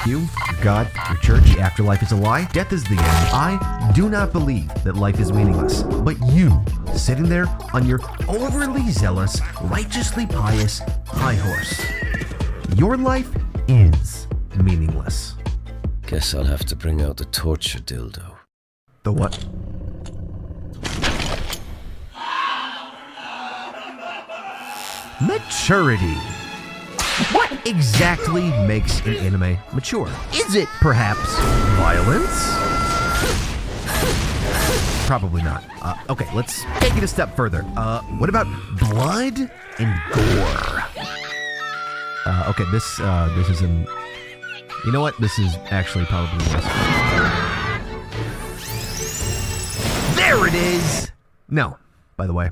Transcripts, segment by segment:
you, your God, your church, the afterlife is a lie, death is the end. I do not believe that life is meaningless. But you, sitting there on your overly zealous, righteously pious high horse, your life is meaningless. Guess I'll have to bring out the torture dildo. The what? Maturity. What exactly makes an anime mature? Is it perhaps violence? Probably not. Okay, let's take it a step further. What about blood and gore? Okay, this is an... You know what? This is actually probably less. There it is! No, by the way.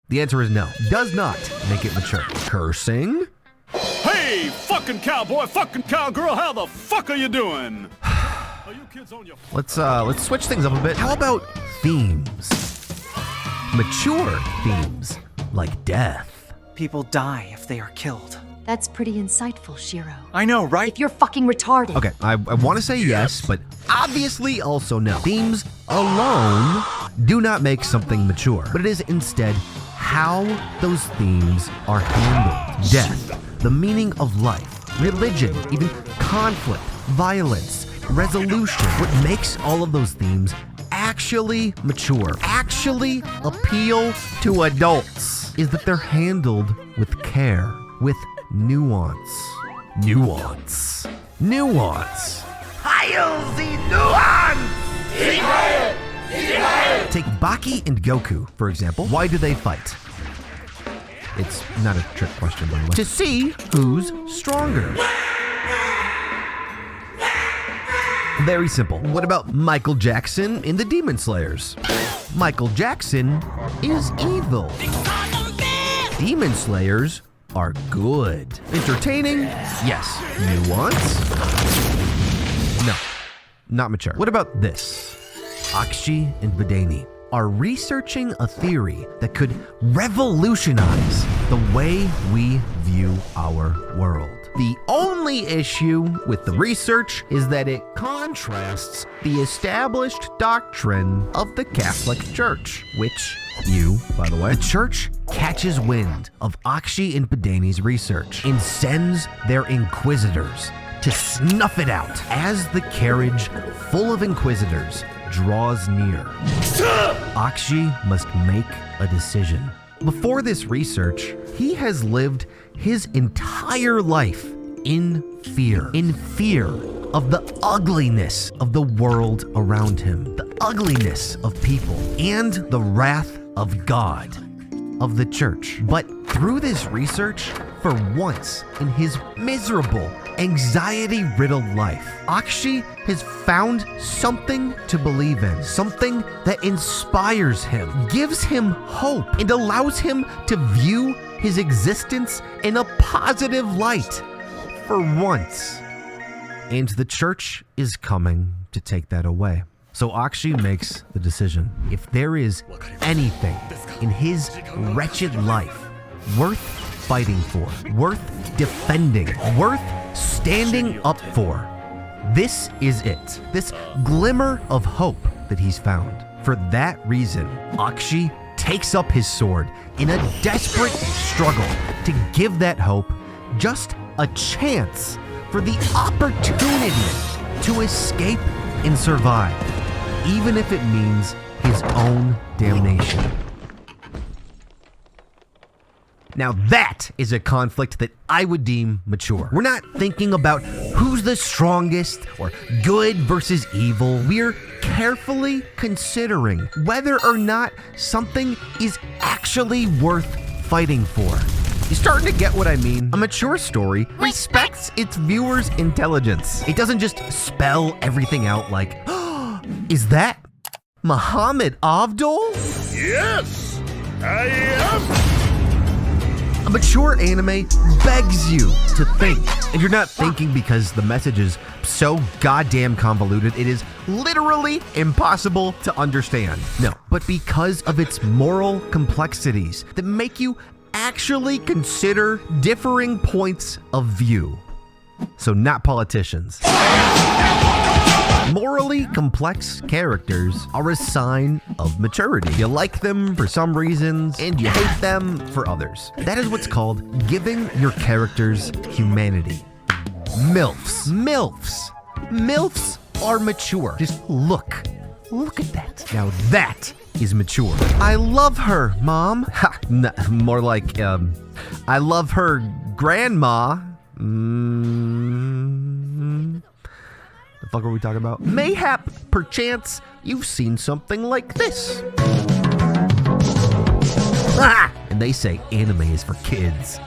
The answer is no. Does not make it mature. Cursing? Hey, fucking cowboy, fucking cowgirl, how the fuck are you doing? Are you kids on your... Let's switch things up a bit. How about themes? Mature themes, like death. People die if they are killed. That's pretty insightful, Shiro. I know, right? If you're fucking retarded. Okay, I want to say yes, but obviously also no. Themes alone do not make something mature, but it is instead how those themes are handled. Death, the meaning of life, religion, even conflict, violence, resolution. What makes all of those themes actually mature, actually appeal to adults, is that they're handled with care, with nuance. Nuance. Nuance. Heil the nuance! Take Baki and Goku, for example. Why do they fight? It's not a trick question, by the way. To see who's stronger. Very simple. What about Michael Jackson in the Demon Slayers? Michael Jackson is evil. Demon Slayers are good. Entertaining? Yes. Nuance? No. Not mature. What about this? Aqshy and Vidani are researching a theory that could revolutionize the way we view our world. The only issue with the research is that it contrasts the established doctrine of the Catholic Church, which by the way, the church catches wind of Aqshy and Vidani's research and sends their inquisitors to snuff it out as the carriage full of inquisitors draws near. Aqshy must make a decision. Before this research, he has lived his entire life in fear of the ugliness of the world around him, the ugliness of people, and the wrath of God, of the church. But through this research, for once in his miserable, anxiety-riddled life, Aqshy has found something to believe in, something that inspires him, gives him hope, and allows him to view his existence in a positive light, for once. And the church is coming to take that away. So Aqshy makes the decision. If there is anything in his wretched life worth fighting for, worth defending, worth standing up for, this is it. This glimmer of hope that he's found. For that reason, Aqshy takes up his sword in a desperate struggle to give that hope just a chance for the opportunity to escape and survive, even if it means his own damnation. Now that is a conflict that I would deem mature. We're not thinking about who's the strongest or good versus evil. We're carefully considering whether or not something is actually worth fighting for. You starting to get what I mean? A mature story respects its viewers' intelligence. It doesn't just spell everything out like, oh, is that Muhammad Abdul? Yes, I am. A mature anime begs you to think. And you're not thinking because the message is so goddamn convoluted, it is literally impossible to understand. No, but because of its moral complexities that make you actually consider differing points of view. so not politicians. Morally complex characters are a sign of maturity. You like them for some reasons, and you hate them for others. That is what's called giving your characters humanity. MILFs. MILFs. MILFs are mature. Just look at that. Now that is mature. I love her, Mom. Ha, more like, I love her grandma. The fuck are we talking about? Mayhap, perchance, you've seen something like this. Ah! And they say anime is for kids.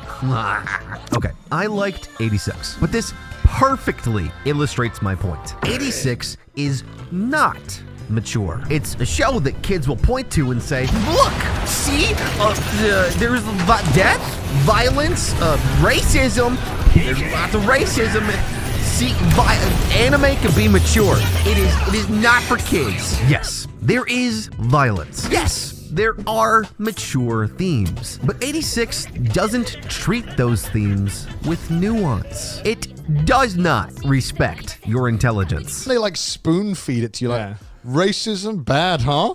Okay, I liked 86, but this perfectly illustrates my point. 86 is not mature. It's a show that kids will point to and say, look, see, there's death, violence, racism, there's lots of racism. See, anime can be mature. It is not for kids. Yes, there is violence. Yes, there are mature themes. But 86 doesn't treat those themes with nuance. It does not respect your intelligence. They like spoon feed it to you, like racism bad, huh?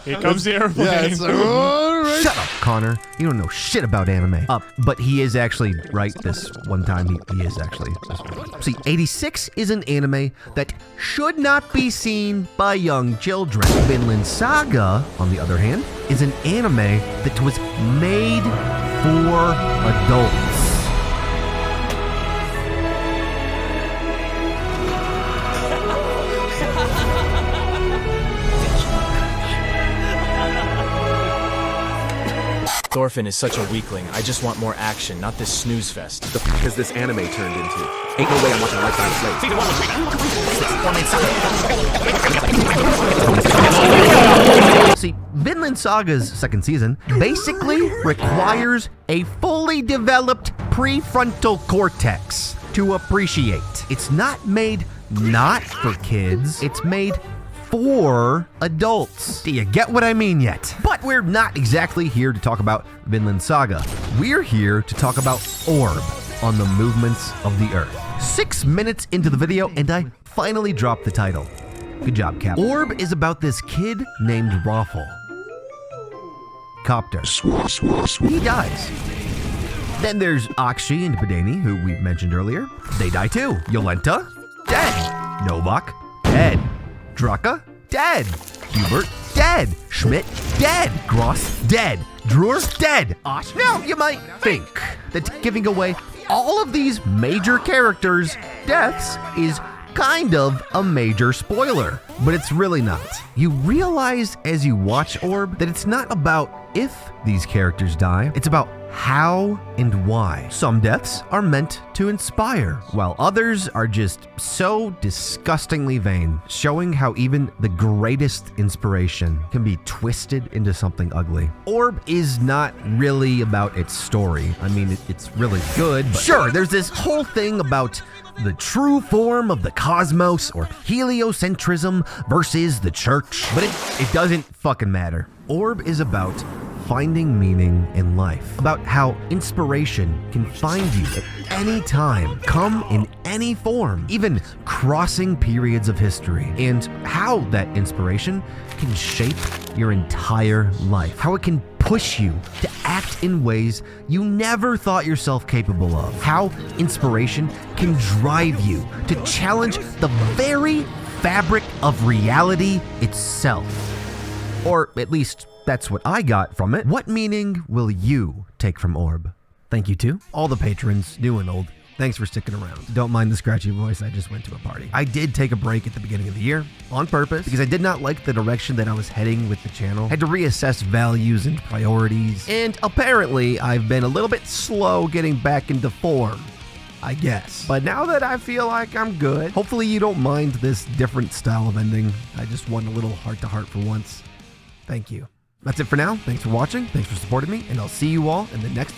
Here comes the airplane. Yeah, it's like, oh, right. Shut up, Connor. You don't know shit about anime. But he is actually right this one time. He is actually. See, 86 is an anime that should not be seen by young children. Vinland Saga, on the other hand, is an anime that was made for adults. Thorfinn is such a weakling. I just want more action, not this snooze fest. The f is this anime turned into? Ain't no way I'm watching Lifetime Slave. See, Vinland Saga's second season basically requires a fully developed prefrontal cortex to appreciate. It's not made not for kids, it's made for adults. Do you get what I mean yet? But we're not exactly here to talk about Vinland Saga. We're here to talk about Orb on the movements of the Earth. 6 minutes into the video, and I finally dropped the title. Good job, Cap. Orb is about this kid named Raffle. Copter. He dies. Then there's Akshi and Padani, who we mentioned earlier. They die too. Yolenta, dead. Novak, dead. Draka, dead. Hubert, dead. Schmidt, dead. Gross, dead. Drewer, dead. Osh. Now, you might think that giving away all of these major characters' deaths is kind of a major spoiler, but it's really not. You realize as you watch Orb that it's not about if these characters die, it's about how and why. Some deaths are meant to inspire, while others are just so disgustingly vain, showing how even the greatest inspiration can be twisted into something ugly. Orb is not really about its story. I mean, it's really good, but sure, there's this whole thing about the true form of the cosmos or heliocentrism versus the church, but it doesn't fucking matter. Orb is about finding meaning in life, about how inspiration can find you at any time, come in any form, even crossing periods of history, and how that inspiration can shape your entire life, how it can push you to act in ways you never thought yourself capable of, how inspiration can drive you to challenge the very fabric of reality itself. Or at least that's what I got from it. What meaning will you take from Orb? Thank you to all the patrons, new and old. Thanks for sticking around. Don't mind the scratchy voice, I just went to a party. I did take a break at the beginning of the year, on purpose, because I did not like the direction that I was heading with the channel. Had to reassess values and priorities, and apparently I've been a little bit slow getting back into form, I guess. But now that I feel like I'm good, hopefully you don't mind this different style of ending. I just want a little heart-to-heart for once. Thank you. That's it for now. Thanks for watching, thanks for supporting me, and I'll see you all in the next